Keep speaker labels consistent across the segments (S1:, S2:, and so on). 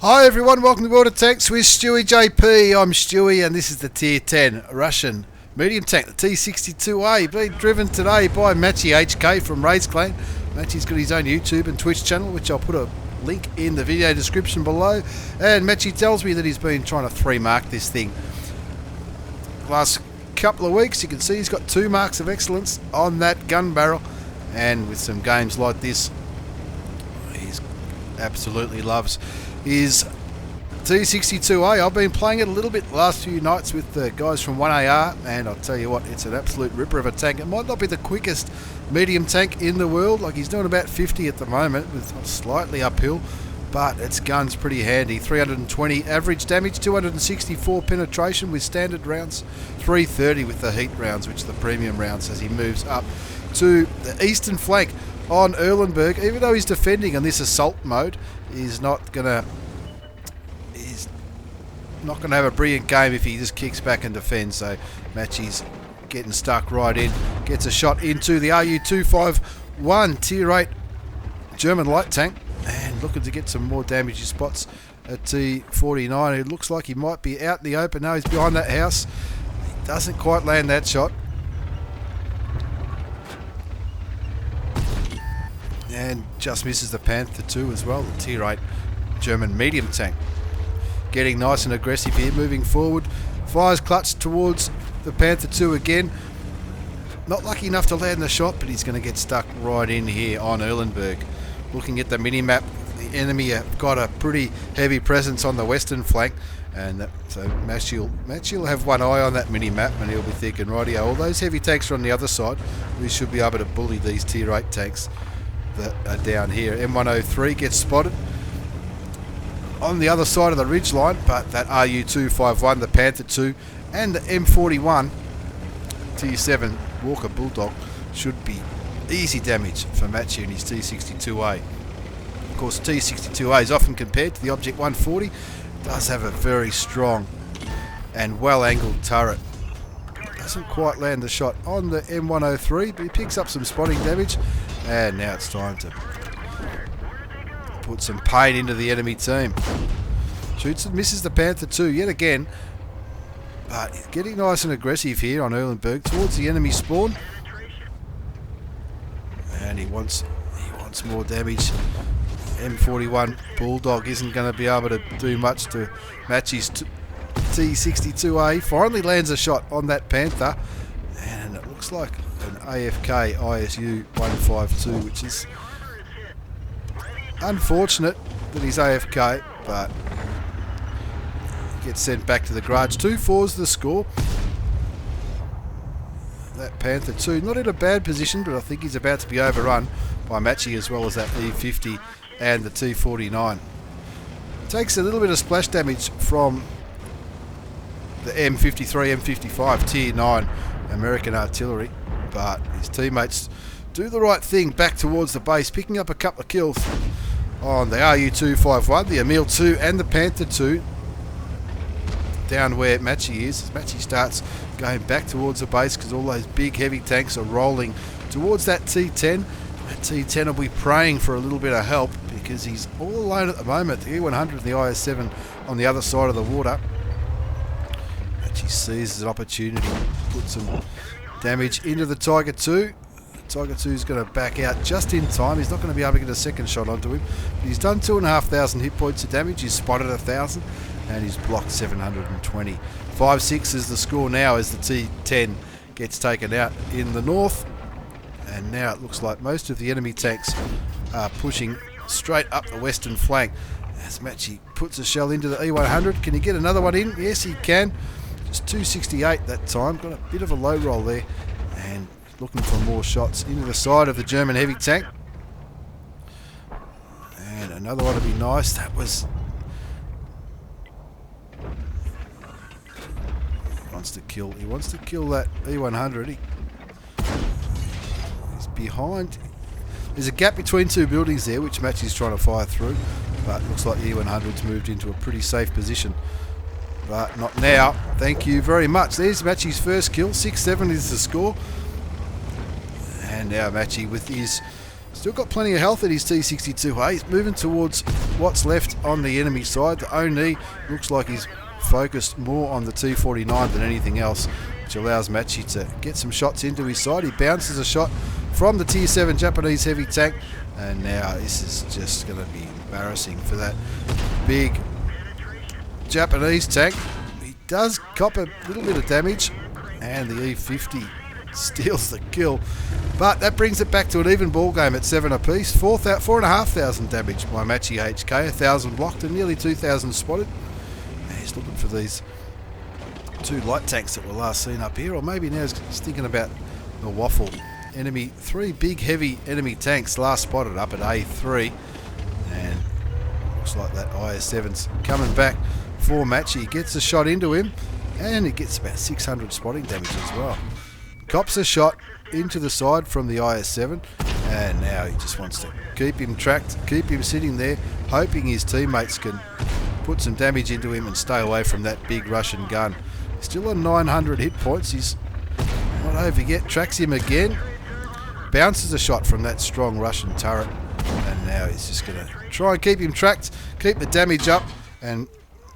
S1: Hi everyone, welcome to World of Tanks with stewiejp. I'm Stewie and this is the Tier 10 Russian medium tank, the T62a, being driven today by MatchyHK from Raids Clan. Matchy's got his own YouTube and Twitch channel, which I'll put a link in the video description below. And Matchy tells me that he's been trying to 3-mark this thing. Last couple of weeks you can see he's got 2 marks of excellence on that gun barrel, and with some games like this he absolutely loves his T62a. I've been playing it a little bit the last few nights with the guys from 1AR, and I'll tell you what, it's an absolute ripper of a tank. It might not be the quickest medium tank in the world, like he's doing about 50 at the moment with slightly uphill, but its gun's pretty handy. 320 average damage, 264 penetration with standard rounds, 330 with the heat rounds, which are the premium rounds, as he moves up to the eastern flank on Erlenberg. Even though he's defending on this assault mode, he's not gonna have a brilliant game if he just kicks back and defends. So Matchy's getting stuck right in, gets a shot into the RU-251 Tier 8 German light tank, and looking to get some more damage. He spots a T49 who looks like he might be out in the open. No, he's behind that house. He doesn't quite land that shot, and just misses the Panther 2 as well, the Tier 8 German medium tank. Getting nice and aggressive here, moving forward, fires clutch towards the Panther 2 again. Not lucky enough to land the shot, but he's going to get stuck right in here on Erlenberg. Looking at the mini-map, the enemy have got a pretty heavy presence on the western flank, and so Matchy'll have one eye on that mini-map, and he'll be thinking, rightio, all those heavy tanks are on the other side. We should be able to bully these Tier 8 tanks that are down here. M103 gets spotted on the other side of the ridge line, but that RU-251, the Panther 2, and the M41 Tier 7 Walker Bulldog should be easy damage for Matchy and his T62a. Of course, the T62a is often compared to the Object 140. It does have a very strong and well-angled turret. Doesn't quite land the shot on the M103, but he picks up some spotting damage, and now it's time to put some pain into the enemy team. Shoots and misses the Panther 2 yet again, but he's getting nice and aggressive here on Erlenberg towards the enemy spawn, and he wants more damage. M41 Bulldog isn't going to be able to do much to Matchy's T62a. Finally lands a shot on that Panther, and it looks like an AFK ISU 152, which is unfortunate that he's AFK, but gets sent back to the garage. 2-4's the score. That Panther 2 not in a bad position, but I think he's about to be overrun by Matchy, as well as that E50 and the T49. Takes a little bit of splash damage from the M53, M55 Tier 9 American artillery, but his teammates do the right thing back towards the base, picking up a couple of kills on the RU-251, the Emil 2 and the Panther 2 down where Matchy is. As Matchy starts going back towards the base, because all those big heavy tanks are rolling towards that T10. That T10 will be praying for a little bit of help, because he's all alone at the moment. The E100 and the IS-7 on the other side of the water. Matchy seizes an opportunity to put some damage into the Tiger 2. Tiger 2 is going to back out just in time. He's not going to be able to get a second shot onto him. But he's done 2,500 hit points of damage. He's spotted 1,000, and he's blocked 720. 5-6 is the score now as the T10 gets taken out in the north. And now it looks like most of the enemy tanks are pushing straight up the western flank. As Matchy puts a shell into the E100. Can he get another one in? Yes, he can. Just 268 that time. Got a bit of a low roll there, and looking for more shots into the side of the German heavy tank. And another one would be nice. That was... He wants to kill that E100. He's behind. There's a gap between 2 buildings there, which Matchy's trying to fire through. But it looks like the E100's moved into a pretty safe position. But not now. Thank you very much. There's Matchy's first kill. 6-7 is the score. And now Matchy with his Still got plenty of health at his T62a. He's moving towards what's left on the enemy side. The Oni looks like he's focused more on the T49 than anything else, which allows Matchy to get some shots into his side. He bounces a shot from the Tier 7 Japanese heavy tank, and now this is just going to be embarrassing for that big Japanese tank. He does cop a little bit of damage, and the E50 steals the kill, but that brings it back to an even ball game at 7 apiece. 4,500 damage by MatchyHK, 1,000 blocked and nearly 2,000 spotted. And he's looking for these two light tanks that were last seen up here, or maybe now he's thinking about the waffle. Enemy, 3 big heavy enemy tanks last spotted up at A3, and looks like that IS-7's coming back for Matchy. He gets a shot into him, and he gets about 600 spotting damage as well. Cops a shot into the side from the IS-7, and now he just wants to keep him tracked, keep him sitting there, hoping his teammates can put some damage into him and stay away from that big Russian gun. Still on 900 hit points. He's not over yet. Tracks him again, bounces a shot from that strong Russian turret, and now he's just going to try and keep him tracked, keep the damage up, and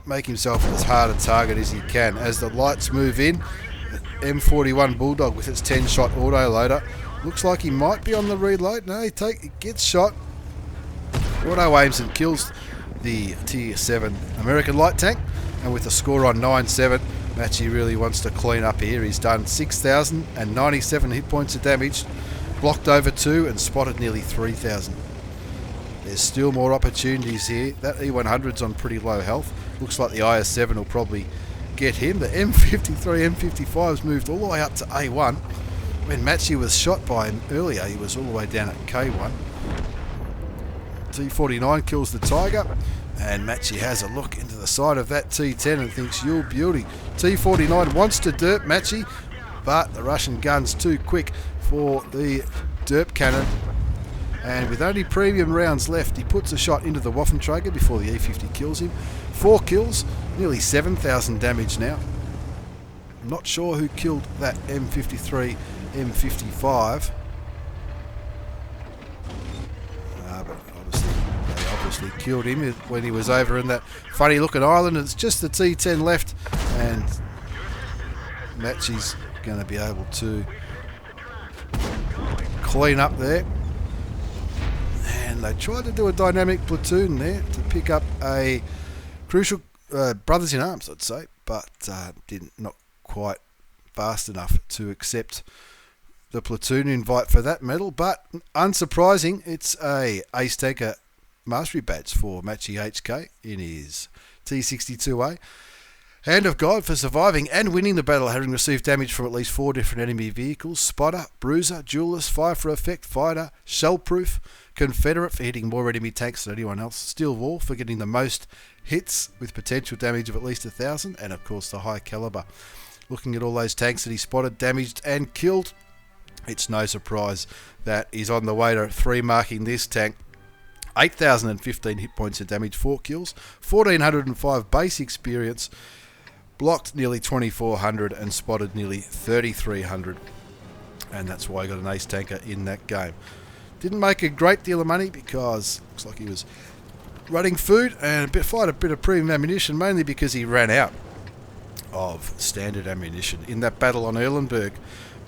S1: make himself as hard a target as he can. As the lights move in, M41 Bulldog with its 10-shot auto-loader. Looks like he might be on the reload. No, he gets shot. Auto aims and kills the Tier 7 American light tank. And with a score on 9-7, Matchy really wants to clean up here. He's done 6,097 hit points of damage, blocked over 2 and spotted nearly 3,000. There's still more opportunities here. That E100's on pretty low health. Looks like the IS-7 will probably get him. The M53, M55's moved all the way up to A1. When Matchy was shot by him earlier, he was all the way down at K1. T49 kills the Tiger, and Matchy has a look into the side of that T10 and thinks, "You beauty." T49 wants to derp Matchy, but the Russian gun's too quick for the derp cannon. And with only premium rounds left, he puts a shot into the Waffenträger before the E50 kills him. 4 kills, nearly 7,000 damage now. I'm not sure who killed that M53, M55. But they obviously killed him when he was over in that funny looking island. It's just the T10 left, and Matchy's going to be able to clean up there. And they tried to do a dynamic platoon there to pick up a crucial brothers in arms, I'd say, but not quite fast enough to accept the platoon invite for that medal. But unsurprising, it's a Ace Tanker Mastery Badge for MatchyHK in his T62a. Hand of God for surviving and winning the battle, having received damage from at least 4 different enemy vehicles: Spotter, Bruiser, Duelist, Fire for Effect, Fighter, Shellproof, Confederate for hitting more enemy tanks than anyone else, Steel Wall for getting the most hits with potential damage of at least 1,000, and of course the High Caliber. Looking at all those tanks that he spotted, damaged and killed, it's no surprise that he's on the way to 3-marking this tank. 8,015 hit points of damage, 4 kills, 1,405 base experience, blocked nearly 2,400 and spotted nearly 3,300. And that's why he got an Ace Tanker in that game. Didn't make a great deal of money because looks like he was running food and fired a bit of premium ammunition, mainly because he ran out of standard ammunition in that battle on Erlenberg.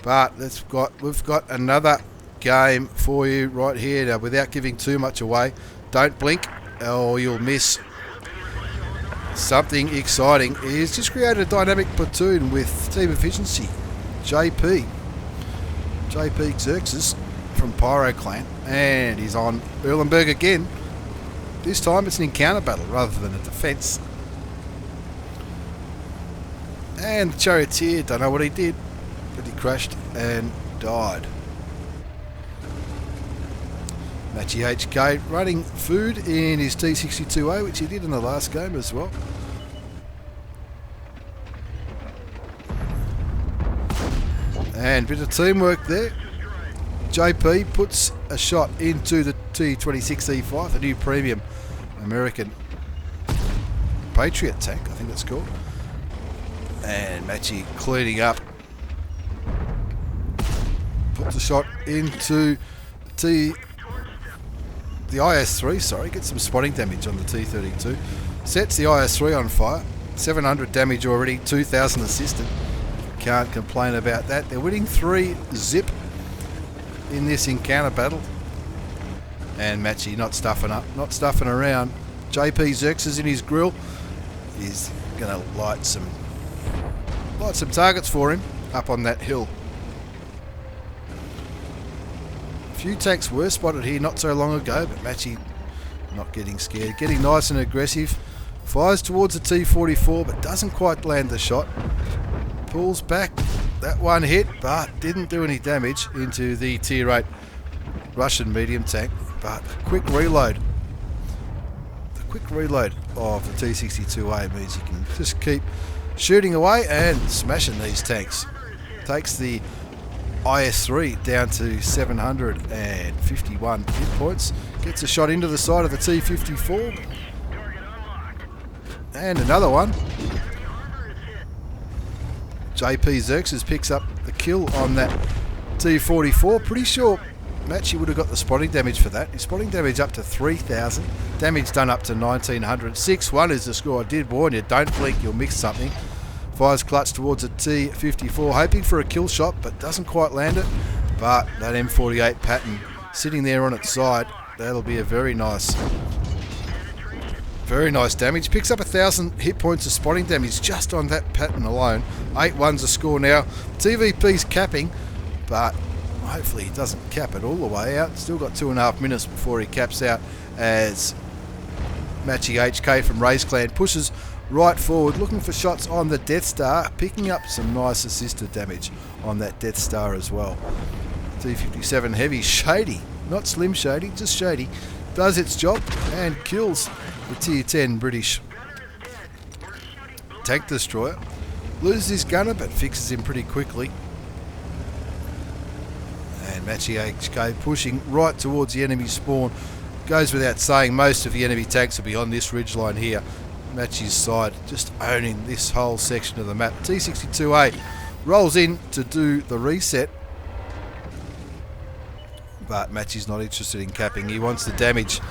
S1: But we've got another game for you right here. Now, without giving too much away, don't blink or you'll miss something exciting. He's just created a dynamic platoon with team efficiency. JP Xerxes from Pyro Clan, and he's on Erlenberg again. This time it's an encounter battle rather than a defence. And the Charioteer, don't know what he did, but he crashed and died. MatchyHK running food in his T62a, which he did in the last game as well. And a bit of teamwork there. JP puts a shot into the T62a, the new premium American Patriot tank, I think that's called. And Matchy cleaning up. Puts a shot into the the IS-3, sorry, gets some spotting damage on the T32. Sets the IS-3 on fire. 700 damage already, 2,000 assisted. Can't complain about that. They're winning 3-0 in this encounter battle. And Matchy not stuffing up, not stuffing around. JP Xerxes in his grill. He's going to light some targets for him up on that hill. A few tanks were spotted here not so long ago, but Matchy not getting scared, getting nice and aggressive. Fires towards the T44 but doesn't quite land the shot. Pulls back, that one hit but didn't do any damage into the tier 8 Russian medium tank. But quick reload. The quick reload of the T62a means you can just keep shooting away and smashing these tanks. Takes the IS-3 down to 751 hit points. Gets a shot into the side of the T54. And another one. JP Xerxes picks up the kill on that T44. Pretty sure Matchy would have got the spotting damage for that. His spotting damage up to 3,000. Damage done up to 1,900. 6-1 is the score. I did warn you, don't blink, you'll miss something. Fires clutch towards a T54, hoping for a kill shot, but doesn't quite land it. But that M48 pattern sitting there on its side, that'll be a very nice damage. Picks up 1,000 hit points of spotting damage just on that pattern alone. 8-1's the score now. TVP's capping, but hopefully he doesn't cap it all the way out. Still got 2.5 minutes before he caps out as MatchyHK from Race Clan pushes right forward, looking for shots on the Death Star, picking up some nice assisted damage on that Death Star as well. T57 Heavy, shady, not Slim Shady, just shady, does its job and kills the tier 10 British tank destroyer. Loses his gunner but fixes him pretty quickly. And MatchyHK pushing right towards the enemy spawn. Goes without saying, most of the enemy tanks will be on this ridgeline here. Matchy's side just owning this whole section of the map. T62a rolls in to do the reset, but Matchy's not interested in capping. He wants the damage.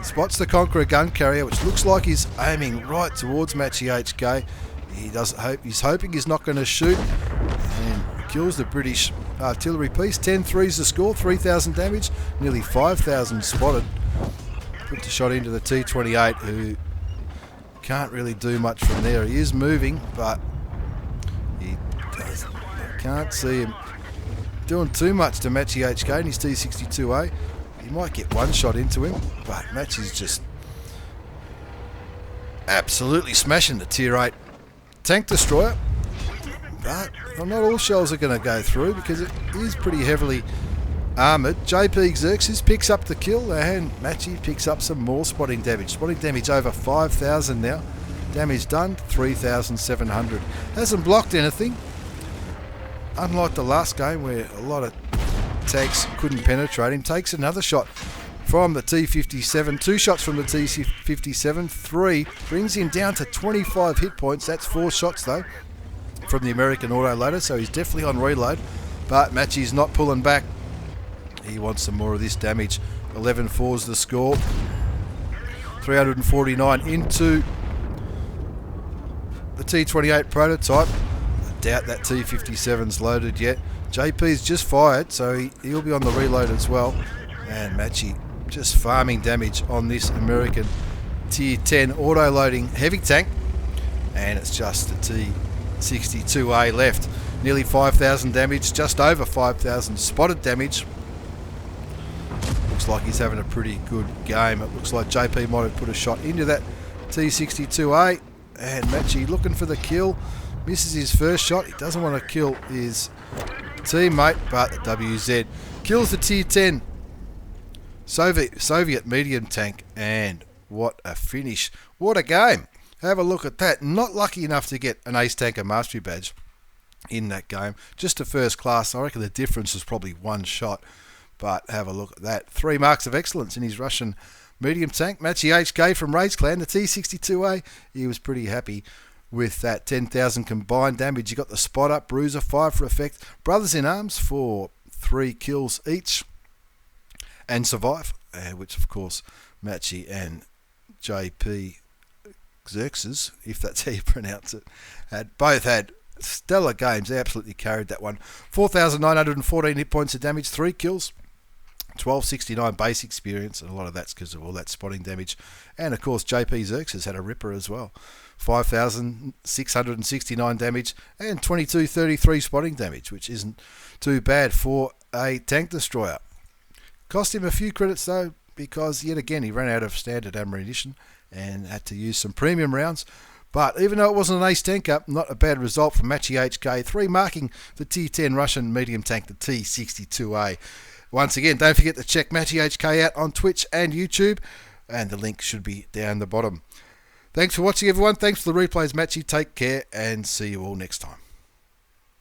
S1: Spots the Conqueror gun carrier, which looks like he's aiming right towards MatchyHK. He's hoping he's not going to shoot, and kills the British artillery piece. 10-3's the score, 3,000 damage, nearly 5,000 spotted. Puts a shot into the T28, who can't really do much from there. He is moving, but can't see him doing too much to MatchyHK and his T62a. He might get one shot into him, but Matchy's just absolutely smashing the tier 8 tank destroyer. But not all shells are going to go through because it is pretty heavily armoured. JP Xerxes picks up the kill and Matchy picks up some more spotting damage. Spotting damage over 5,000 now. Damage done 3,700. Hasn't blocked anything. Unlike the last game where a lot of tanks couldn't penetrate him. Takes another shot from the T57. 2 shots from the T57. 3 brings him down to 25 hit points. That's 4 shots though from the American autoloader, so he's definitely on reload. But Matchy's not pulling back. He wants some more of this damage. 11-4's the score. 349 into the T28 prototype. I doubt that T57's loaded yet. JP's just fired, so he'll be on the reload as well. And Matchy just farming damage on this American tier 10 auto-loading heavy tank. And it's just the T62a left. Nearly 5,000 damage, just over 5,000 spotted damage. Looks like he's having a pretty good game. It looks like JP might have put a shot into that T62a. And Matchy looking for the kill. Misses his first shot. He doesn't want to kill his teammate, but the WZ kills the tier 10 Soviet medium tank. And what a finish. What a game. Have a look at that. Not lucky enough to get an Ace Tanker Mastery Badge in that game. Just a first class. I reckon the difference is probably 1 shot. But have a look at that. 3 marks of excellence in his Russian medium tank. MatchyHK from Race Clan, the T62a. He was pretty happy with that 10,000 combined damage. You got the spot up, bruiser, 5 for effect. Brothers in Arms for 3 kills each. And survive. which of course Matchy and JP Xerxes, if that's how you pronounce it, both had stellar games. They absolutely carried that one. 4,914 hit points of damage, 3 kills, 1269 base experience, and a lot of that's because of all that spotting damage. And of course JP Xerxes had a ripper as well. 5,669 damage and 2233 spotting damage, which isn't too bad for a tank destroyer. Cost him a few credits though, because yet again he ran out of standard ammunition and had to use some premium rounds. But even though it wasn't an ace tanker, not a bad result from MatchyHK 3, marking the Tier 10 Russian medium tank, the T62a. Once again, don't forget to check MatchyHK out on Twitch and YouTube, and the link should be down the bottom. Thanks for watching, everyone. Thanks for the replays, Matchy. Take care, and see you all next time.